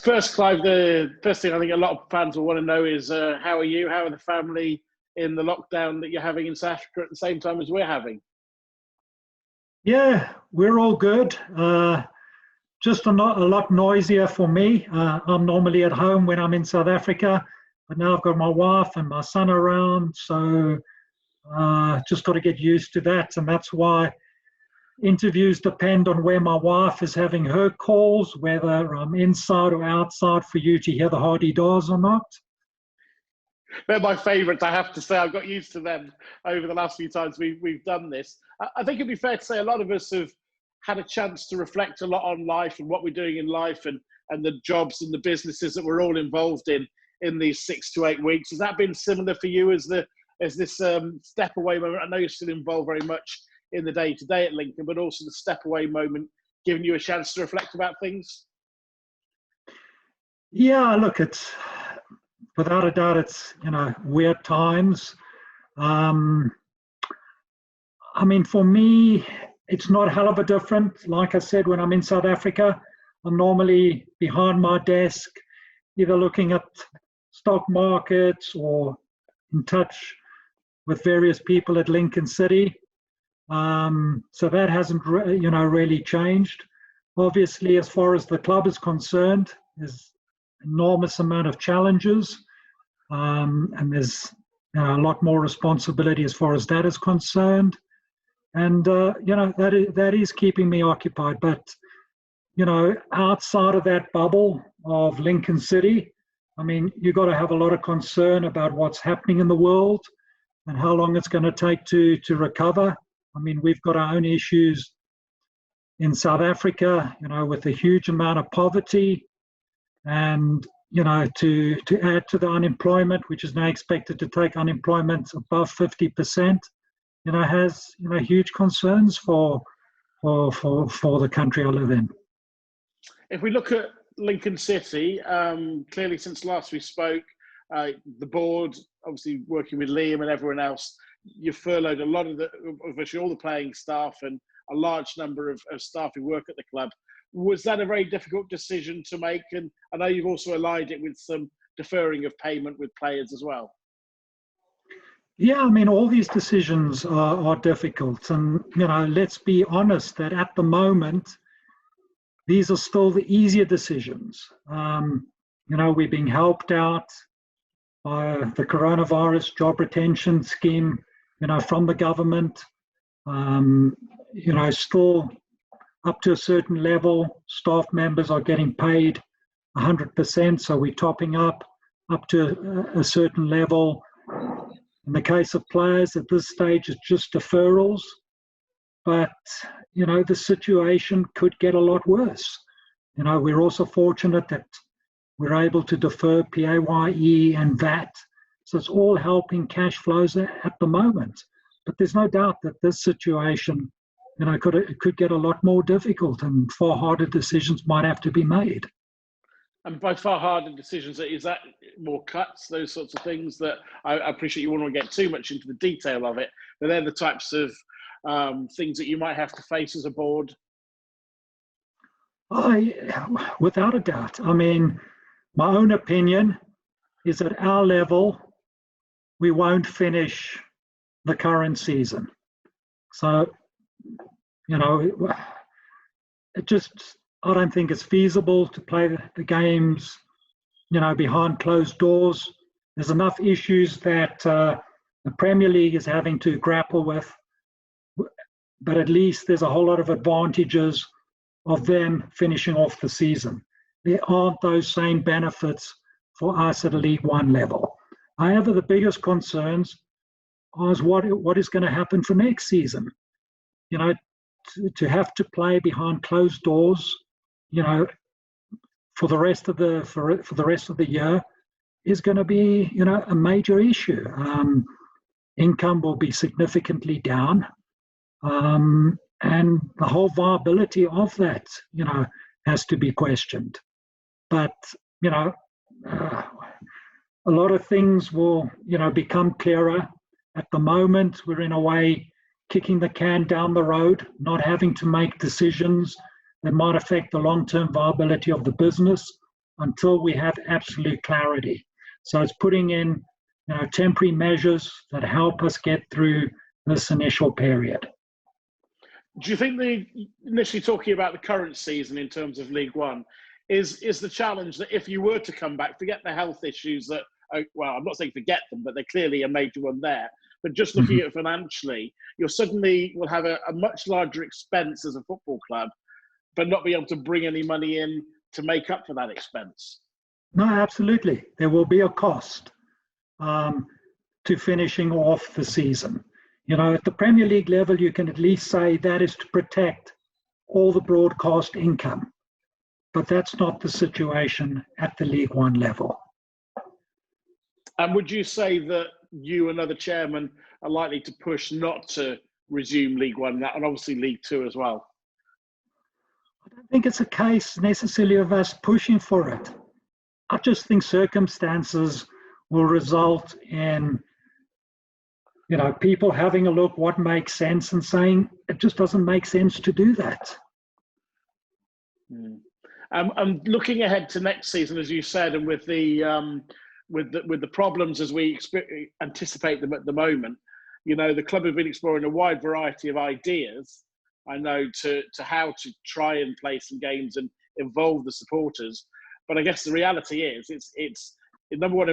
First, Clive, the first thing I think a lot of fans will want to know is how are you? How are the family in the lockdown that you're having in South Africa at the same time as we're having? Yeah, we're all good. Just a lot noisier for me. I'm normally at home when I'm in South Africa, but now I've got my wife and my son around, so just got to get used to that. And that's why interviews depend on where my wife is having her calls, whether I'm inside or outside for you to hear the hardy doors or not. They're my favourites, I have to say. I've got used to them over the last few times we've done this. I think it'd be fair to say a lot of us have had a chance to reflect a lot on life and what we're doing in life and the jobs and the businesses that we're all involved in these 6 to 8 weeks. Has that been similar for you as this step away moment? I know you're still involved very much in the day-to-day at Lincoln, but also the step away moment giving you a chance to reflect about things? Yeah, look, it's without a doubt, it's, weird times. I mean, for me, it's not a hell of a different. Like I said, when I'm in South Africa, I'm normally behind my desk, either looking at stock markets or in touch with various people at Lincoln City. So that hasn't, really changed. Obviously, as far as the club is concerned, there's enormous amount of challenges, and there's a lot more responsibility as far as that is concerned. And that is keeping me occupied. But outside of that bubble of Lincoln City, I mean, you've got to have a lot of concern about what's happening in the world and how long it's going to take to recover. I mean, we've got our own issues in South Africa, with a huge amount of poverty, and to add to the unemployment, which is now expected to take unemployment above 50%, has huge concerns for the country I live in. If we look at Lincoln City, clearly since last we spoke, the board, obviously working with Liam and everyone else, you furloughed a lot of virtually all the playing staff and a large number of staff who work at the club. Was that a very difficult decision to make? And I know you've also allied it with some deferring of payment with players as well. Yeah, I mean, all these decisions are difficult. And, let's be honest that at the moment, these are still the easier decisions. We're being helped out by the coronavirus job retention scheme, from the government. Still up to a certain level, staff members are getting paid 100%, so we're topping up to a certain level. In the case of players at this stage, it's just deferrals, but the situation could get a lot worse. We're also fortunate that we're able to defer PAYE and VAT, so it's all helping cash flows at the moment. But there's no doubt that this situation, could get a lot more difficult, and far harder decisions might have to be made. And by far harder decisions, is that more cuts, those sorts of things that I appreciate you won't get too much into the detail of it, but they're the types of things that you might have to face as a board? Without a doubt. I mean, my own opinion is at our level, we won't finish the current season. So, I don't think it's feasible to play the games, behind closed doors. There's enough issues that the Premier League is having to grapple with, but at least there's a whole lot of advantages of them finishing off the season. There aren't those same benefits for us at a League One level. However, the biggest concerns is what is going to happen for next season. To have to play behind closed doors, for the rest of the year is going to be, a major issue. Income will be significantly down, and the whole viability of that, has to be questioned. But a lot of things will, become clearer. At the moment, we're in a way kicking the can down the road, not having to make decisions that might affect the long-term viability of the business until we have absolute clarity. So it's putting in temporary measures that help us get through this initial period. Do you think initially talking about the current season in terms of League One, is the challenge that if you were to come back, forget the health issues that, well, I'm not saying forget them, but they're clearly a major one there. But just looking at it financially, you'll suddenly will have a much larger expense as a football club, but not be able to bring any money in to make up for that expense. No, absolutely. There will be a cost to finishing off the season. At the Premier League level, you can at least say that is to protect all the broadcast income. But that's not the situation at the League One level. And would you say that you and other chairmen are likely to push not to resume League One and obviously League Two as well? I don't think it's a case necessarily of us pushing for it. I just think circumstances will result in people having a look what makes sense and saying it just doesn't make sense to do that. And looking ahead to next season, as you said, and with the problems as we anticipate them at the moment, the club have been exploring a wide variety of ideas. I know to how to try and play some games and involve the supporters. But I guess the reality is, it's number one,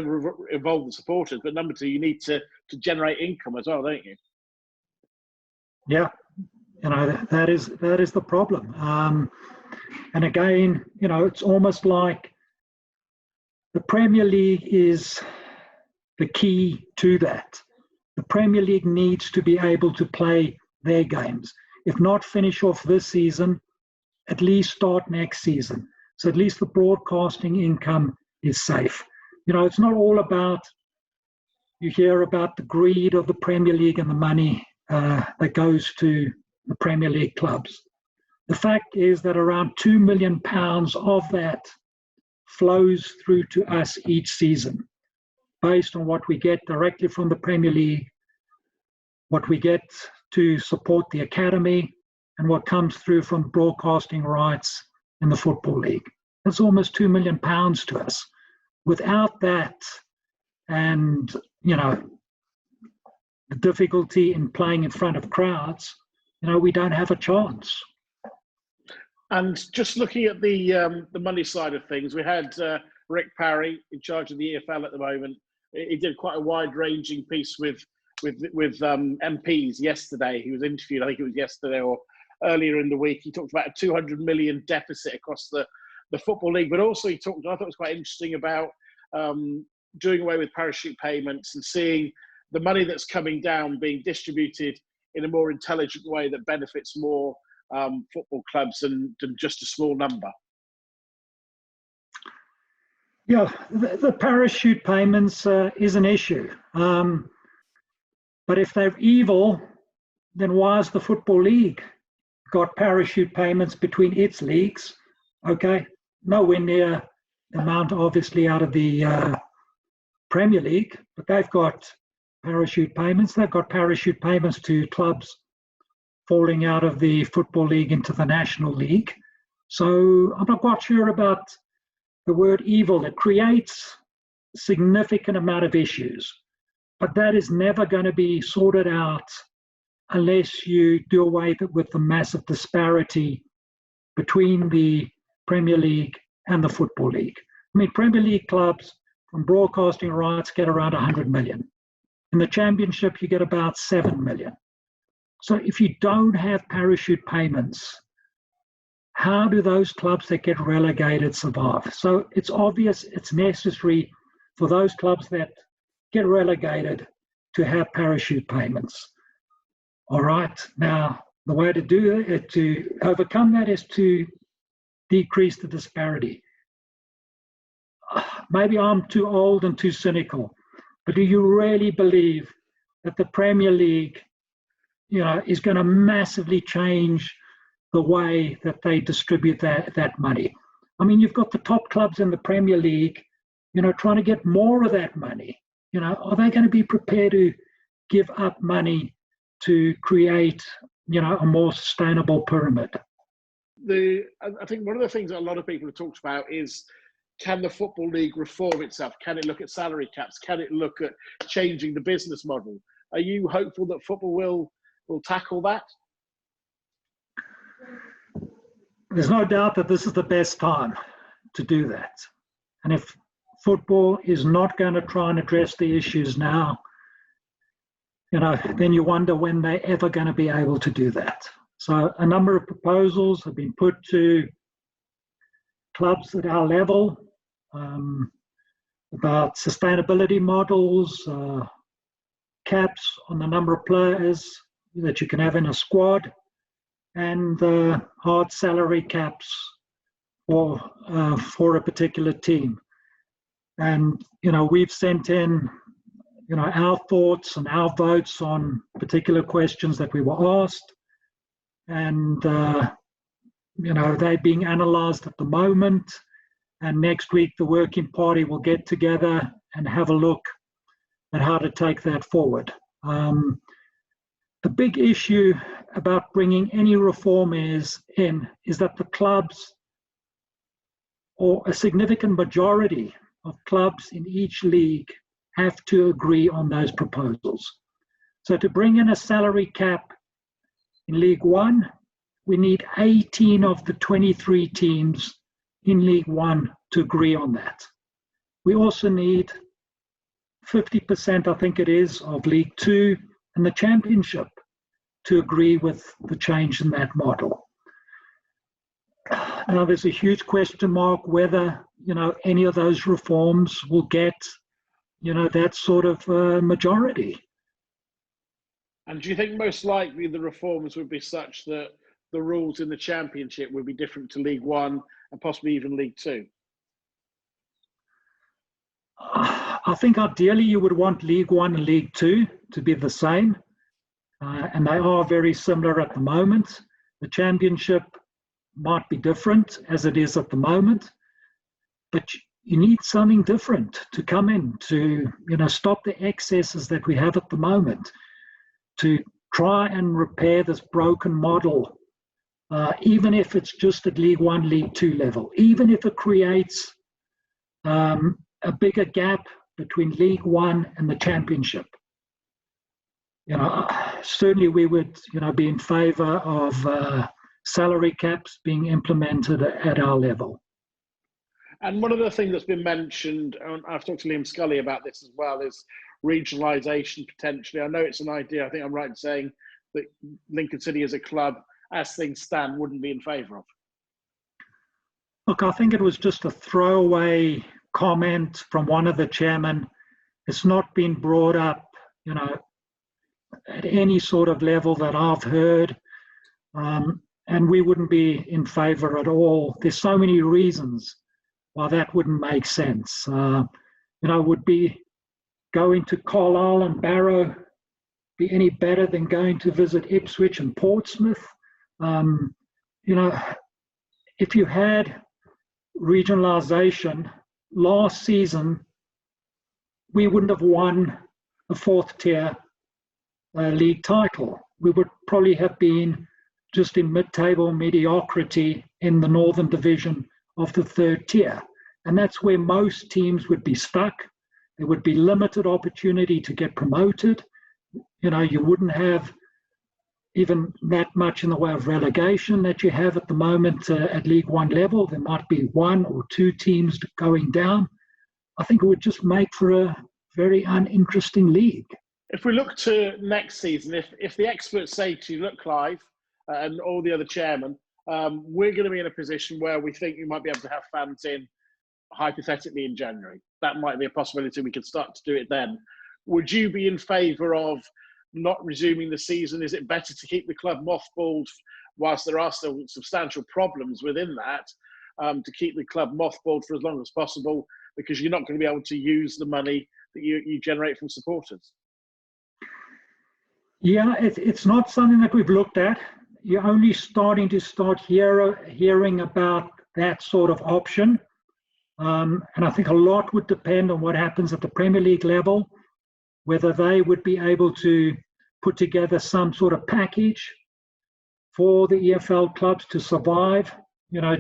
involve the supporters, but number two, you need to generate income as well, don't you? Yeah, that is the problem. And again, it's almost like the Premier League is the key to that. The Premier League needs to be able to play their games. If not finish off this season, at least start next season. So at least the broadcasting income is safe. It's not all about, you hear about the greed of the Premier League and the money that goes to the Premier League clubs. The fact is that around £2 million of that flows through to us each season, based on what we get directly from the Premier League, what we get to support the academy, and what comes through from broadcasting rights in the Football League. That's almost £2 million to us. Without that, and the difficulty in playing in front of crowds, we don't have a chance. And just looking at the money side of things, we had Rick Parry in charge of the EFL at the moment. He did quite a wide-ranging piece with MPs yesterday. He was interviewed, I think it was yesterday or earlier in the week. He talked about a 200 million deficit across the Football League, but also he talked, I thought it was quite interesting, about doing away with parachute payments and seeing the money that's coming down being distributed in a more intelligent way that benefits more football clubs than just a small number. Yeah, the parachute payments is an issue. But if they're evil, then why has the Football League got parachute payments between its leagues? Okay, nowhere near the amount, obviously, out of the Premier League, but they've got parachute payments. They've got parachute payments to clubs falling out of the Football League into the National League. So I'm not quite sure about the word evil. It creates a significant amount of issues, but that is never going to be sorted out unless you do away with the massive disparity between the Premier League and the Football League. I mean, Premier League clubs from broadcasting rights get around 100 million. In the Championship, you get about 7 million. So if you don't have parachute payments, how do those clubs that get relegated survive? So it's obvious it's necessary for those clubs that get relegated to have parachute payments. All right. Now, the way to do it, to overcome that, is to decrease the disparity. Maybe I'm too old and too cynical, but do you really believe that the Premier League, is going to massively change the way that they distribute that money? I mean, you've got the top clubs in the Premier League, trying to get more of that money. Are they going to be prepared to give up money to create, a more sustainable pyramid? I think one of the things that a lot of people have talked about is can the Football League reform itself? Can it look at salary caps? Can it look at changing the business model? Are you hopeful that football will tackle that? There's no doubt that this is the best time to do that. And if football is not going to try and address the issues now, then you wonder when they're ever going to be able to do that. So a number of proposals have been put to clubs at our level about sustainability models, caps on the number of players that you can have in a squad, and hard salary caps for a particular team. And we've sent in our thoughts and our votes on particular questions that we were asked, and they're being analysed at the moment. And next week the working party will get together and have a look at how to take that forward. The big issue about bringing any reform is that the clubs, or a significant majority of clubs in each league, have to agree on those proposals. So to bring in a salary cap in League One, we need 18 of the 23 teams in League One to agree on that. We also need 50%, I think it is, of League Two and the Championship to agree with the change in that model. Now, there's a huge question mark whether, any of those reforms will get, that sort of majority. And do you think most likely the reforms would be such that the rules in the Championship would be different to League One and possibly even League Two? I think ideally you would want League One and League Two to be the same, and they are very similar at the moment. The Championship might be different as it is at the moment, but you need something different to come in to stop the excesses that we have at the moment, to try and repair this broken model, even if it's just at League One, League Two level, even if it creates a bigger gap between League One and the Championship. Certainly we would be in favour of salary caps being implemented at our level. And one of the things that's been mentioned, and I've talked to Liam Scully about this as well, is regionalisation potentially. I know it's an idea, I think I'm right in saying that Lincoln City as a club, as things stand, wouldn't be in favour of. Look, I think it was just a throwaway comment from one of the chairmen. It's not been brought up, at any sort of level that I've heard, and we wouldn't be in favour at all. There's so many reasons why that wouldn't make sense. Would be going to Carlisle and Barrow be any better than going to visit Ipswich and Portsmouth? If you had regionalisation last season, we wouldn't have won the fourth tier league title. We would probably have been just in mid-table mediocrity in the Northern Division of the third tier. And that's where most teams would be stuck. There would be limited opportunity to get promoted. You wouldn't have even that much in the way of relegation that you have at the moment at League One level. There might be one or two teams going down. I think it would just make for a very uninteresting league. If we look to next season, if the experts say to you, look, Clive, and all the other chairmen, we're going to be in a position where we think we might be able to have fans in, hypothetically, in January. That might be a possibility. We could start to do it then. Would you be in favour of not resuming the season? Is it better to keep the club mothballed whilst there are still substantial problems within that, to keep the club mothballed for as long as possible, because you're not going to be able to use the money that you generate from supporters? Yeah, it's not something that we've looked at. You're only starting to hearing about that sort of option. And I think a lot would depend on what happens at the Premier League level, whether they would be able to put together some sort of package for the EFL clubs to survive,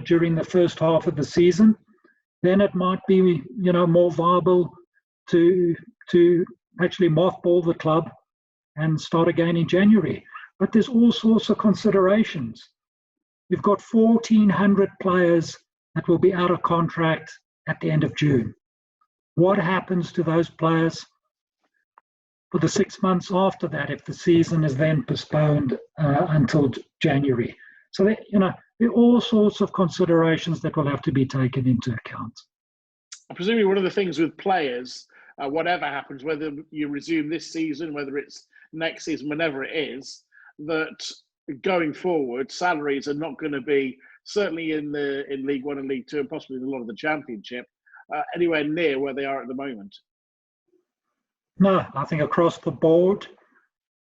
during the first half of the season. then it might be, more viable to actually mothball the club and start again in January. But there's all sorts of considerations. You've got 1,400 players that will be out of contract at the end of June. What happens to those players for the 6 months after that if the season is then postponed until January? So, there are all sorts of considerations that will have to be taken into account. Presumably one of the things with players, whatever happens, whether you resume this season, whether it's next season, whenever it is, that going forward, salaries are not going to be, certainly in League One and League Two, and possibly in a lot of the Championship, anywhere near where they are at the moment. No, I think across the board,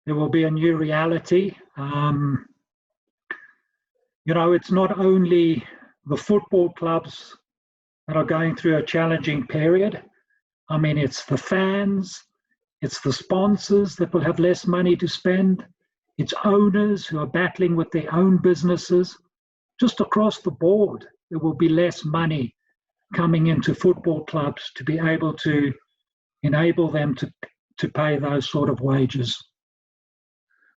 there will be a new reality. It's not only the football clubs that are going through a challenging period. I mean, it's the fans, it's the sponsors that will have less money to spend, it's owners who are battling with their own businesses. Just across the board, there will be less money coming into football clubs to be able to enable them to pay those sort of wages.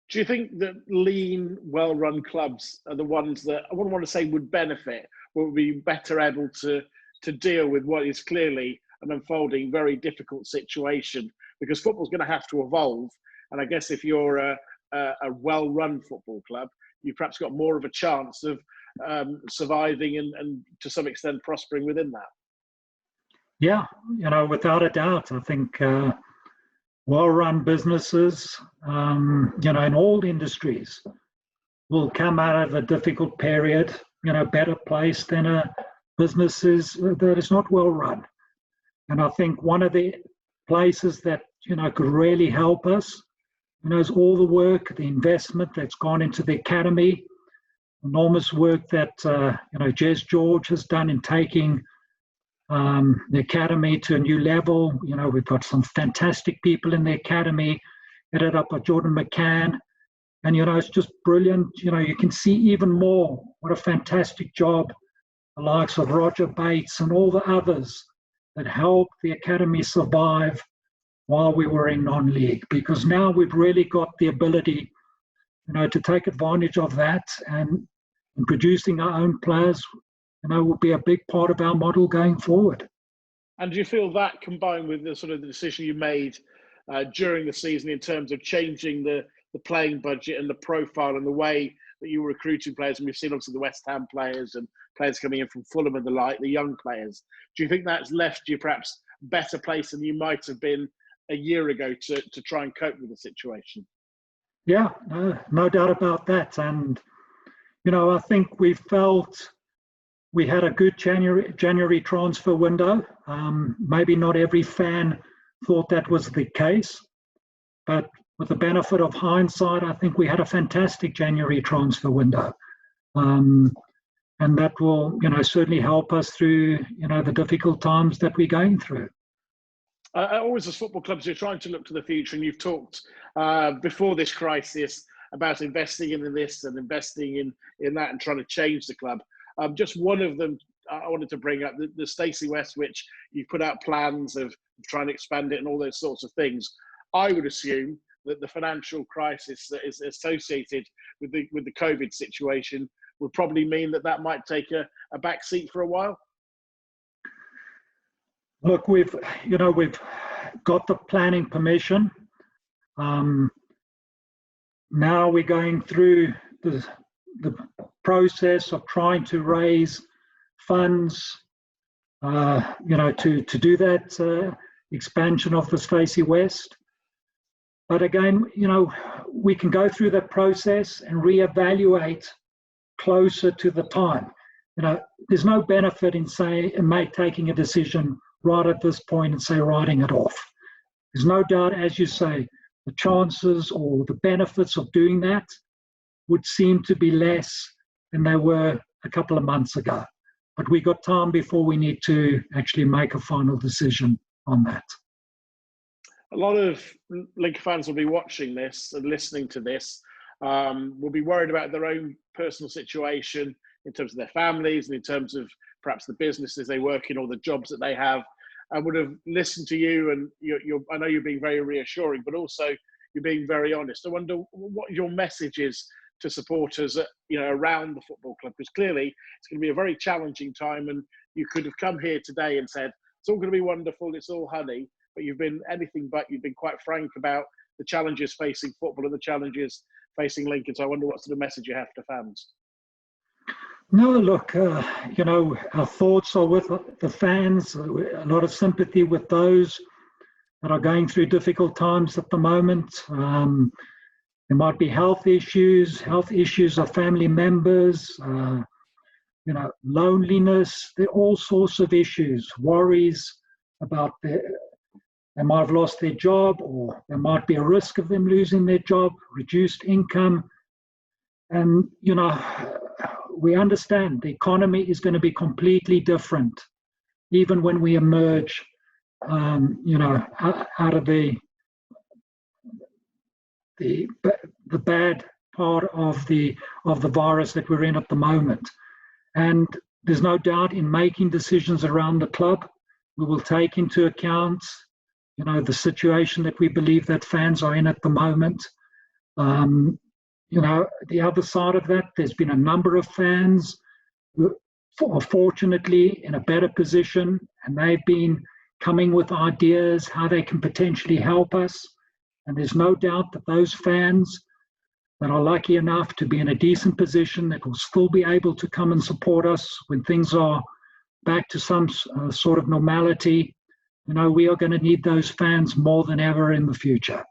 Do you think that lean, well-run clubs are the ones that, I wouldn't want to say would benefit, but would be better able to deal with what is clearly an unfolding, very difficult situation? Because football's going to have to evolve. And I guess if you're a well-run football club, you've perhaps got more of a chance of surviving and to some extent prospering within that. Yeah, without a doubt. I think well-run businesses, in all industries will come out of a difficult period, better placed than a business that is not well-run. And I think one of the places that, could really help us, is all the work, the investment that's gone into the academy, enormous work that, Jez George has done in taking the academy to a new level. We've got some fantastic people in the academy, headed up by Jordan McCann. And, it's just brilliant. You can see even more what a fantastic job the likes of Roger Bates and all the others that helped the academy survive while we were in non-league. Because now we've really got the ability, to take advantage of that, and in producing our own players, will be a big part of our model going forward. And do you feel that, combined with the sort of the decision you made during the season in terms of changing the playing budget and the profile and the way that you were recruiting players, and we've seen obviously the West Ham players and players coming in from Fulham and the like, the young players, do you think that's left you perhaps better placed than you might have been a year ago to try and cope with the situation? Yeah, no doubt about that. And, I think we felt we had a good January transfer window. Maybe not every fan thought that was the case, but with the benefit of hindsight, I think we had a fantastic January transfer window. And that will, certainly help us through, the difficult times that we're going through. Always as football clubs, you're trying to look to the future, and you've talked before this crisis about investing in this and investing in that and trying to change the club. Just one of them I wanted to bring up, the Stacey West, which you put out plans of trying to expand it and all those sorts of things. I would assume that the financial crisis that is associated with the COVID situation would probably mean that might take a back seat for a while. Look, we've got the planning permission. Now we're going through the process of trying to raise funds, to do that expansion of the Stacey West. But again, we can go through that process and reevaluate closer to the time. There's no benefit in taking a decision right at this point and writing it off. There's no doubt, as you say, the chances or the benefits of doing that would seem to be less than they were a couple of months ago. But we got time before we need to actually make a final decision on that. A lot of Lincoln fans will be watching this and listening to this, will be worried about their own personal situation. in terms of their families and in terms of perhaps the businesses they work in or the jobs that they have, and would have listened to you. And I know you're being very reassuring, but also you're being very honest. I wonder what your message is to supporters, around the football club, because clearly it's going to be a very challenging time. And you could have come here today and said it's all going to be wonderful, it's all honey, but you've been anything but. You've been quite frank about the challenges facing football and the challenges facing Lincoln. So I wonder what sort of message you have to fans. No, look, our thoughts are with the fans. A lot of sympathy with those that are going through difficult times at the moment. There might be health issues of family members, loneliness. There are all sorts of issues, worries about they might have lost their job, or there might be a risk of them losing their job, reduced income. And, we understand the economy is going to be completely different, even when we emerge, out of the bad part of the virus that we're in at the moment. And there's no doubt in making decisions around the club, we will take into account, the situation that we believe that fans are in at the moment. The other side of that, there's been a number of fans who are fortunately in a better position, and they've been coming with ideas how they can potentially help us. And there's no doubt that those fans that are lucky enough to be in a decent position that will still be able to come and support us when things are back to some sort of normality, we are going to need those fans more than ever in the future.